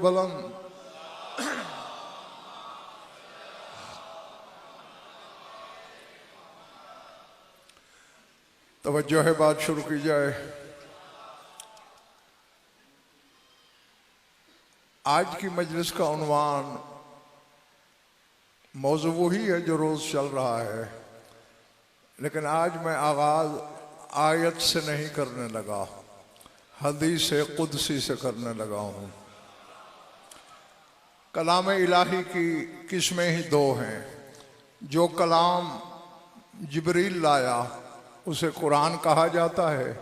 बुलंद। तवज्जो है, बात शुरू की जाए। आज की मजलिस का उन्वान मौजू वही है जो रोज़ चल रहा है, लेकिन आज मैं आगाज़ आयत से नहीं करने लगा, हदीस कुदसी से करने लगा हूँ। कलाम इलाही की किस्में ही दो हैं। जो कलाम जिब्रील लाया उसे कुरान कहा जाता है,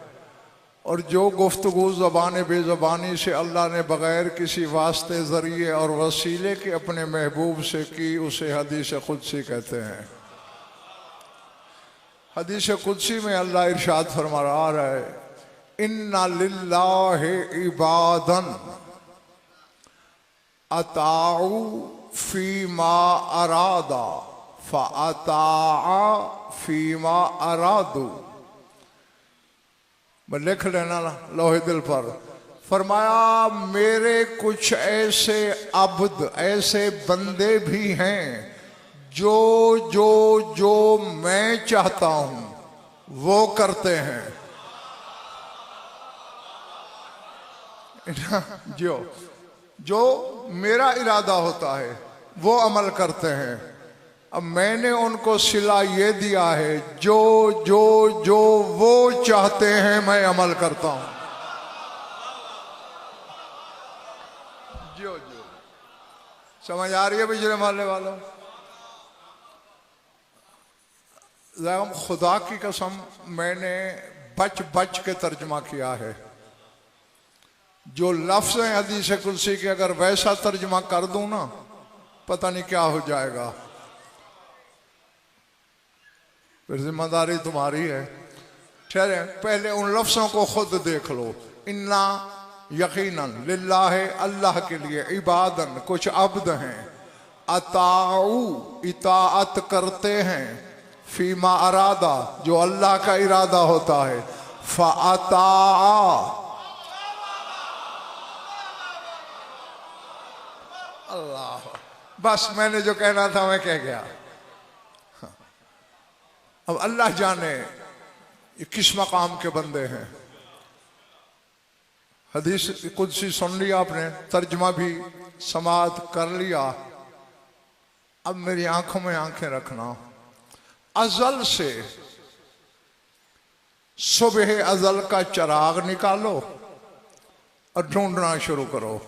और जो गुफ्तगू ज़बान बेज़बानी से अल्लाह ने बग़ैर किसी वास्ते ज़रिए और वसीले के अपने महबूब से की उसे हदीस कुदसी कहते हैं। हदीस कुदसी में अल्लाह इरशाद फरमा रहा है, इन्ना लिल्लाहि इबादन अताउ फीमा अरादा फ़अताअ फीमा अरादू। लिख लेना लोहे दिल पर। फरमाया, मेरे कुछ ऐसे अब्द, ऐसे बंदे भी हैं जो जो जो मैं चाहता हूं वो करते हैं। जो जो मेरा इरादा होता है वो अमल करते हैं। अब मैंने उनको सिला ये दिया है, जो जो जो वो चाहते हैं मैं अमल करता हूं। जो जो समझ आ रही है बिजली मारने वालों? खुदा की कसम, मैंने बच बच के तर्जमा किया है। जो लफ्ज़ हैं हदीस कुदसी के, अगर वैसा तर्जमा कर दूं ना, पता नहीं क्या हो जाएगा। फिर जिम्मेदारी तुम्हारी है। ठहरे, पहले उन लफ्ज़ों को खुद देख लो। इन्ना यकीनन लिल्लाहि, अल्लाह के लिए, इबादन कुछ अब्द हैं, अताऊ इताअत करते हैं, फीमा अरादा जो अल्लाह का इरादा होता है, फ़अताअ अल्लाह। बस मैंने जो कहना था मैं कह गया। अब अल्लाह जाने ये किस मकाम के बंदे हैं। हदीस कुदसी सुन लिया आपने, तर्जमा भी समाअत कर लिया। अब मेरी आंखों में आंखें रखना। अजल से सुबह अजल का चिराग निकालो और ढूंढना शुरू करो।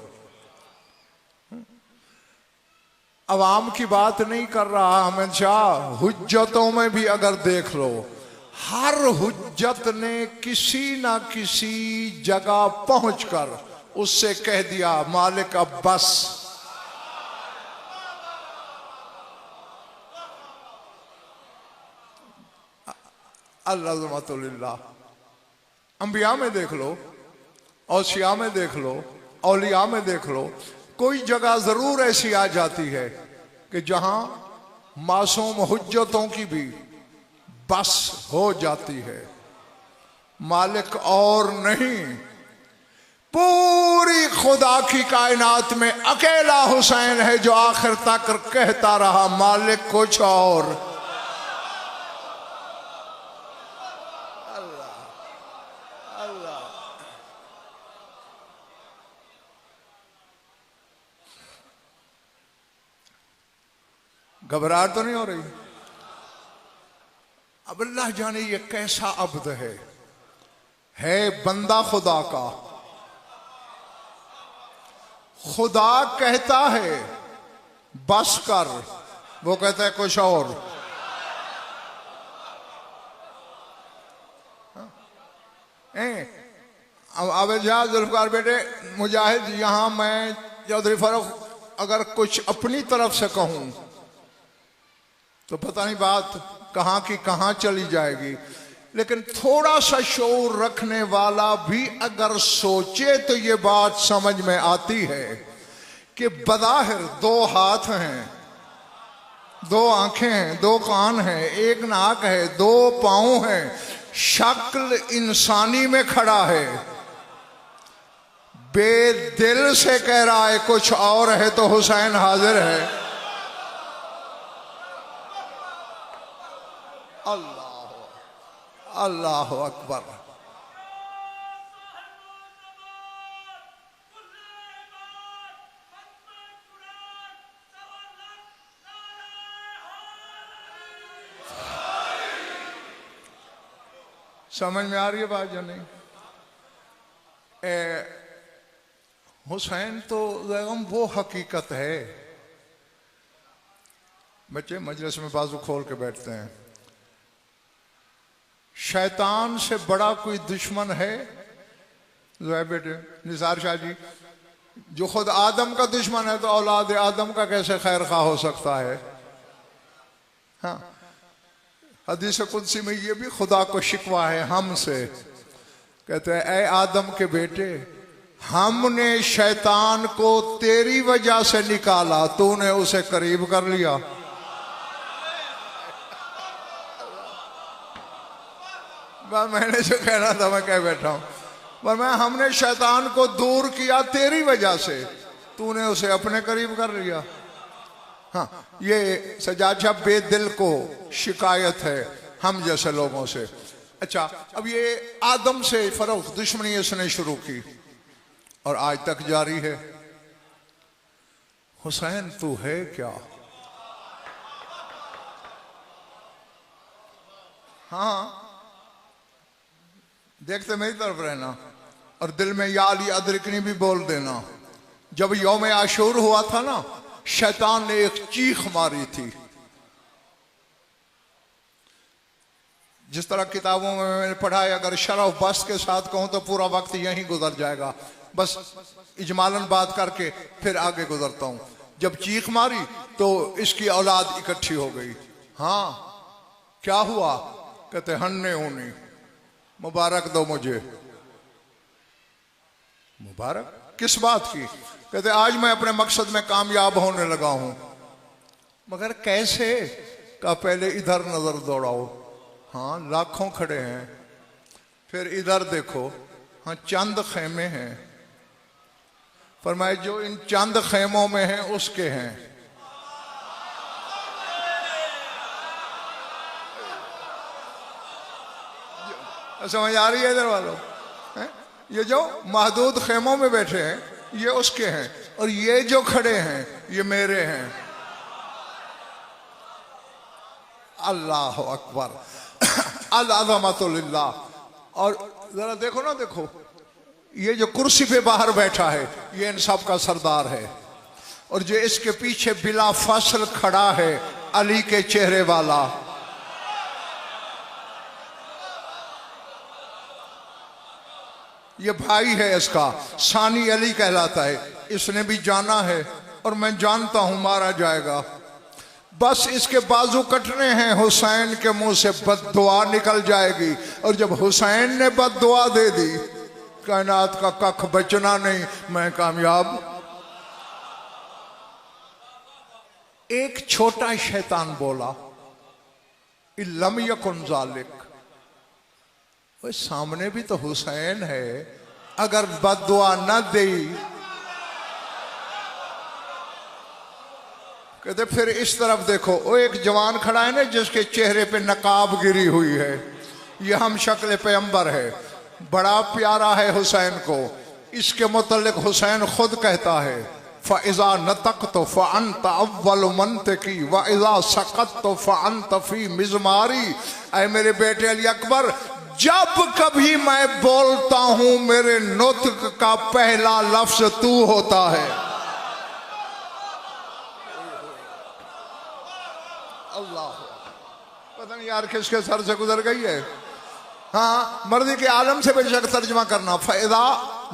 अवाम की बात नहीं कर रहा, हमेशा हुज्जतों में भी अगर देख लो, हर हुज्जत ने किसी ना किसी जगह पहुंचकर उससे कह दिया, मालिक अब बस। अल्लाह अंबिया में देख लो, औसिया में देख लो, औलिया में देख लो, कोई जगह जरूर ऐसी आ जाती है कि जहां मासूम हुज्जतों की भी बस हो जाती है। मालिक और नहीं, पूरी खुदा की कायनात में अकेला हुसैन है जो आखिर तक कहता रहा, मालिक कुछ और। अल्लाह अल्लाह। घबराहट तो नहीं हो रही? अब अल्लाह जाने ये कैसा अब्द है बंदा खुदा का। खुदा कहता है बस कर, वो कहता है कुछ और। अब आवेजा जुल्फकार बेटे मुजाहिद, यहां मैं चौधरी फारूक अगर कुछ अपनी तरफ से कहूं तो पता नहीं बात कहां की कहां चली जाएगी। लेकिन थोड़ा सा शऊर रखने वाला भी अगर सोचे तो ये बात समझ में आती है कि बज़ाहिर दो हाथ हैं, दो आंखें हैं, दो कान हैं, एक नाक है, दो पांव हैं, शक्ल इंसानी में खड़ा है, बेदिल से कह रहा है कुछ और है, तो हुसैन हाजिर है। अल्लाह अल्लाह अकबर। समझ में आ रही है बात जो नहीं? हुसैन तो वो हकीकत है। बच्चे मजलिस में बाजू खोल के बैठते हैं। शैतान से बड़ा कोई दुश्मन है जो है बेटे निसार शाह जी, जो खुद आदम का दुश्मन है तो औलाद आदम का कैसे खैर खा हो सकता है? हाँ, हदीस कुदसी में ये भी खुदा को शिकवा है हमसे। कहते हैं ऐ आदम के बेटे, हमने शैतान को तेरी वजह से निकाला, तूने उसे करीब कर लिया। मैंने जो कहना था मैं कह बैठा हूं, पर मैं हमने शैतान को दूर किया तेरी वजह से, तूने उसे अपने करीब कर लिया। हाँ, ये सजाद शाह बेदिल को शिकायत है हम जैसे लोगों से। अच्छा, अब ये आदम से फरोख्त दुश्मनी इसने शुरू की और आज तक जारी है। हुसैन तू है क्या? हाँ, देखते मेरी तरफ रहना और दिल में या अली अदरिकनी भी बोल देना। जब यौम आशूर हुआ था ना, शैतान ने एक चीख मारी थी। जिस तरह किताबों में मैंने पढ़ा है, अगर शरफ बस के साथ कहूं तो पूरा वक्त यहीं गुजर जाएगा, बस इजमालन बात करके फिर आगे गुजरता हूं। जब चीख मारी तो इसकी औलाद इकट्ठी हो गई। हाँ, क्या हुआ? कहते हन्ने होनी, मुबारक दो मुझे। मुबारक किस बात की? कहते आज मैं अपने मकसद में कामयाब होने लगा हूं। मगर कैसे? का पहले इधर नजर दौड़ाओ। हाँ, लाखों खड़े हैं। फिर इधर देखो, हाँ चंद खेमे हैं। फरमाए जो इन चंद खेमों में हैं उसके हैं। समझ आ रही है इधर वालों? ये जो महदूद खेमों में बैठे हैं ये उसके हैं, और ये जो खड़े हैं ये मेरे हैं। अल्लाह अकबर, अल-अज़मतु लिल्लाह। और जरा देखो ना, देखो ये जो कुर्सी पे बाहर बैठा है ये इन सब का सरदार है, और जो इसके पीछे बिला फसल खड़ा है अली के चेहरे वाला, ये भाई है इसका, सानी अली कहलाता है। इसने भी जाना है और मैं जानता हूं मारा जाएगा। बस इसके बाजू कटने हैं, हुसैन के मुंह से बद्दुआ निकल जाएगी। और जब हुसैन ने बद्दुआ दे दी, कायनात का कख बचना नहीं, मैं कामयाब। एक छोटा शैतान बोला इल्लम यकुन ज़ालिक, सामने भी तो हुसैन है, अगर बद्दुआ न दे। कहते फिर इस तरफ देखो, वो एक जवान खड़ा है ना जिसके चेहरे पे नकाब गिरी हुई है, ये हम शक्ल पैगंबर है, बड़ा प्यारा है हुसैन को। इसके मुतल्लिक हुसैन खुद कहता है फ़इज़ा नतक़्तु फ़अन्त अव्वलु मंतिक़ी व इज़ा सकत्तु फ़अन्त फ़ी मिज़मारी। ऐ मेरे बेटे अली अकबर, जब कभी मैं बोलता हूं मेरे नुत्क का पहला लफ्ज तू होता है। अल्लाह, पता नहीं यार किसके सर से गुजर गई है। हाँ, मर्दी के आलम से बेशक तर्जमा करना, फ़इज़ा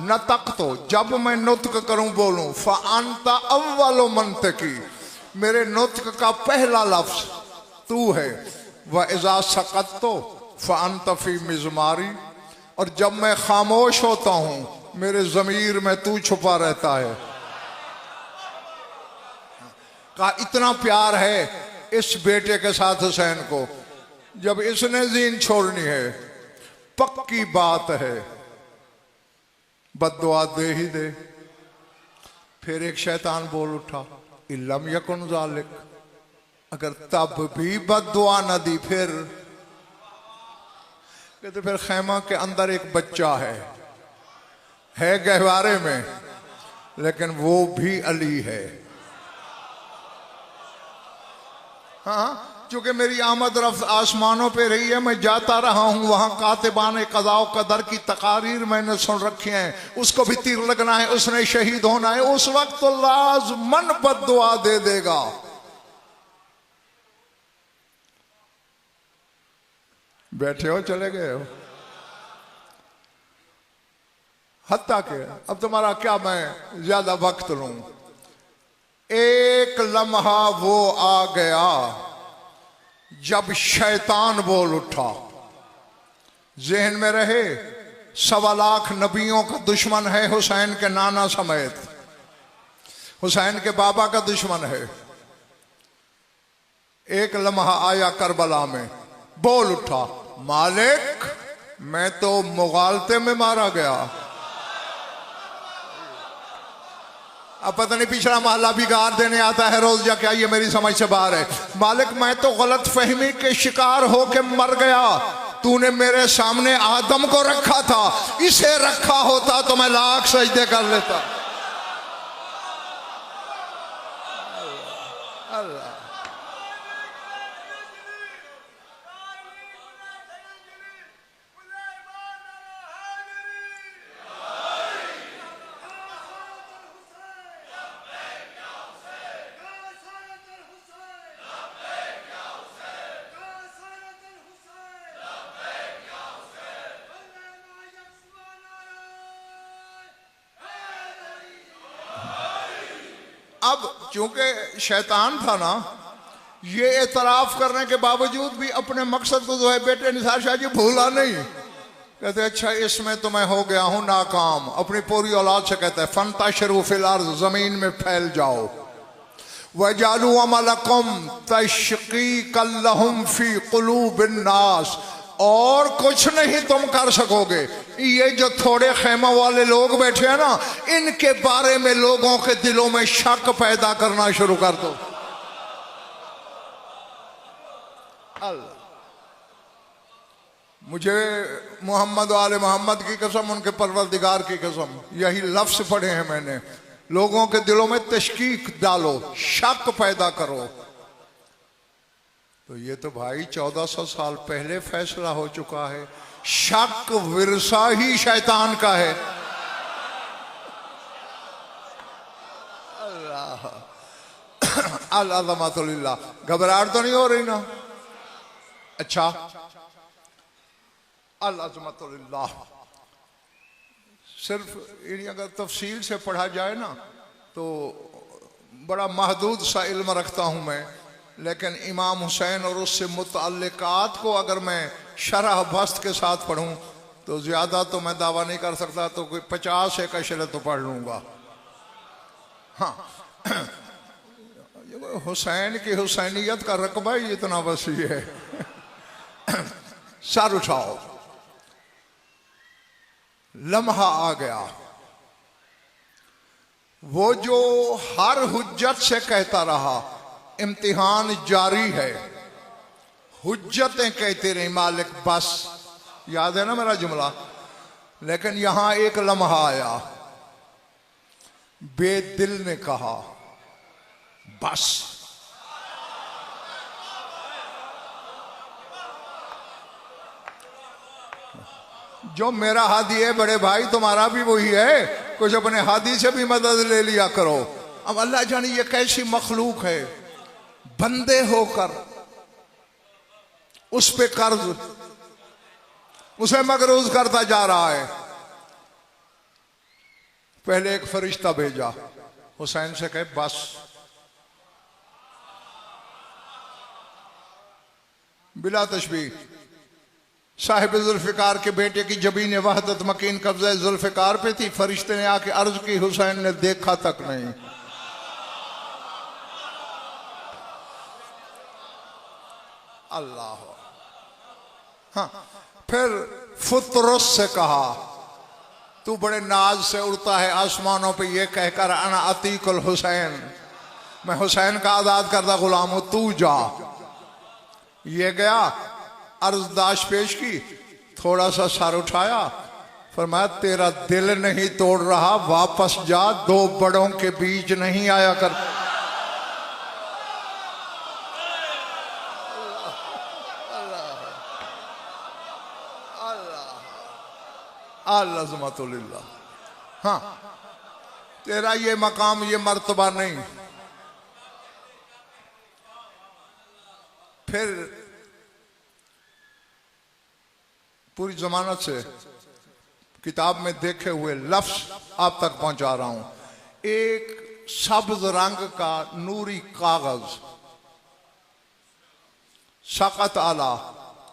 नतक़्तु, जब मैं नुत्क करूं बोलूं, फ़अन्त अव्वलु मंतिक़ी, मेरे नुत्क का पहला लफ्ज तू है, व इज़ा सकत्तु फ़अन्त फ़ी मिज़मारी, और जब मैं खामोश होता हूँ मेरे ज़मीर में तू छुपा रहता है। कहा इतना प्यार है इस बेटे के साथ हुसैन को, जब इसने जीन छोड़नी है पक्की बात है बद्दुआ दे ही दे। फिर एक शैतान बोल उठा, इल्लम यकुन ज़ालिक, अगर तब भी बद्दुआ न दी फिर, कहते फिर खैमा के अंदर एक बच्चा है गहवारे में, लेकिन वो भी अली है। हाँ, चूंकि मेरी आमद रफ्त आसमानों पे रही है, मैं जाता रहा हूं वहां, कातिबान क़ज़ा व क़दर की तकारीर मैंने सुन रखी हैं, उसको भी तीर लगना है, उसने शहीद होना है, उस वक्त तो लाज़मन बद्दुआ दे देगा। बैठे हो चले गए हो, हत्ता के अब तुम्हारा क्या मैं ज्यादा वक्त लूं। एक लम्हा वो आ गया जब शैतान बोल उठा। जहन में रहे 1.25 लाख नबियों का दुश्मन है हुसैन के नाना समेत, हुसैन के बाबा का दुश्मन है। एक लम्हा आया करबला में, बोल उठा, मालिक मैं तो मुगालते में मारा गया। अब पता नहीं पिछला मोहल्ला बिगाड़ देने आता है रोज जा, क्या ये मेरी समझ से बाहर है। मालिक मैं तो गलत फहमी के शिकार होके मर गया, तूने मेरे सामने आदम को रखा था, इसे रखा होता तो मैं लाख सजदे कर लेता। अल्लाह अब चूंकि शैतान था ना, ये एतराफ करने के बावजूद भी अपने मकसद को जो है बेटे निसार शाह जी भूला नहीं। कहते अच्छा इसमें तो मैं हो गया हूं नाकाम। अपनी पूरी औलाद से कहते हैं फंतशरू फिल अर्ज़, जमीन में फैल जाओ। वजालू अमलकुम तशकीकल लहुम फी कुलूबिन नास, और कुछ नहीं तुम कर सकोगे। ये जो थोड़े खेमा वाले लोग बैठे हैं ना, इनके बारे में लोगों के दिलों में शक पैदा करना शुरू कर दो। अल्लाह, मुझे मोहम्मद वाले मोहम्मद की कसम, उनके परवरदिगार की कसम, यही लफ्ज पढ़े हैं मैंने, लोगों के दिलों में तशकीक डालो, शक पैदा करो। तो ये तो भाई 1400 साल पहले फैसला हो चुका है। शक विरसा ही शैतान का है। अल्लाह अल्लाह, घबराहट तो नहीं हो रही ना? अच्छा, अल्लाह सिर्फ इन्हीं अगर तफसील से पढ़ा जाए ना तो बड़ा महदूद सा इल्म रखता हूं मैं, लेकिन इमाम हुसैन और उससे मुतअल्लिकात को अगर मैं शरह बस्त के साथ पढ़ूं तो ज़्यादा तो मैं दावा नहीं कर सकता, तो कोई 50 एक अशरे तो पढ़ लूँगा। हाँ, हुसैन की हुसैनियत का रकबा ही इतना वसी है। सर उठाओ, लम्हा आ गया वो जो हर हुज्जत से कहता रहा इम्तिहान जारी है, हुज्जतें कहते रही मालिक बस, याद है ना मेरा जुमला। लेकिन यहां एक लम्हा आया, बेदिल ने कहा बस। जो मेरा हादी है बड़े भाई, तुम्हारा भी वही है, कुछ अपने हादी से भी मदद ले लिया करो। अब अल्लाह जाने ये कैसी मखलूक है, बंदे होकर उस पे कर्ज, उसे मगरूज करता जा रहा है। पहले एक फरिश्ता भेजा, हुसैन से कहे बस। बिला तशबीह साहिब जुल्फ़िकार के बेटे की जबीन वहदत मकीन कब्ज़े जुल्फ़िकार पे थी। फरिश्ते ने आके अर्ज की, हुसैन ने देखा तक नहीं। अल्लाह। हाँ, फिर फुतरस से कहा, तू बड़े नाज से उड़ता है आसमानों पे, ये कहकर अना अतीकुल हुसैन, मैं हुसैन का आजाद करदा गुलाम हूं, तू जा। ये गया, अर्जदाश पेश की, थोड़ा सा सर उठाया, फरमाया तेरा दिल नहीं तोड़ रहा, वापस जा, दो बड़ों के बीच नहीं आया कर। अल्लाह। हाँ, तेरा ये मकाम, ये मर्तबा नहीं। फिर पूरी जमानत से किताब में देखे हुए लफ्ज आप तक पहुंचा रहा हूं। एक सब्ज रंग का नूरी कागज, शकत आला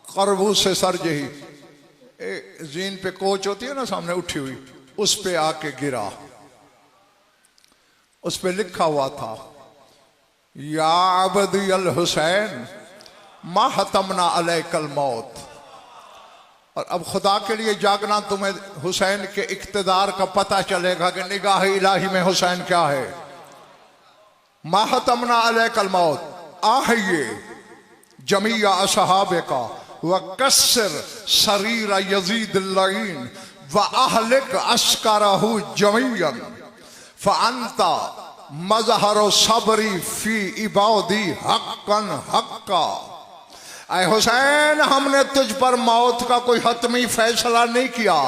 करबू से सरजही, जीन पे कोच होती है ना सामने उठी हुई, उस पे आके गिरा। उस पे लिखा हुआ था, या अबदी अल हुसैन माहतमना अलैकल मौत। और अब खुदा के लिए जागना, तुम्हें हुसैन के इक्तदार का पता चलेगा कि निगाह इलाही में हुसैन क्या है। माहतमना अलैकल मौत, आहिए जमिया असहाबे का व कस्सर शरीर यजीद लईन व अहलिक अस्करहु जमीयन फअंता मजहर सबरी फी इबादी हक्कन हक्का। ऐ हुसैन, हमने तुझ पर मौत का कोई हतमी फैसला नहीं किया,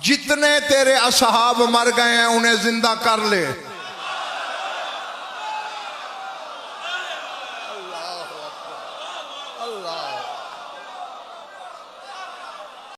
जितने तेरे असहाब मर गए हैं उन्हें जिंदा कर ले। अल्लाह अल्लाह।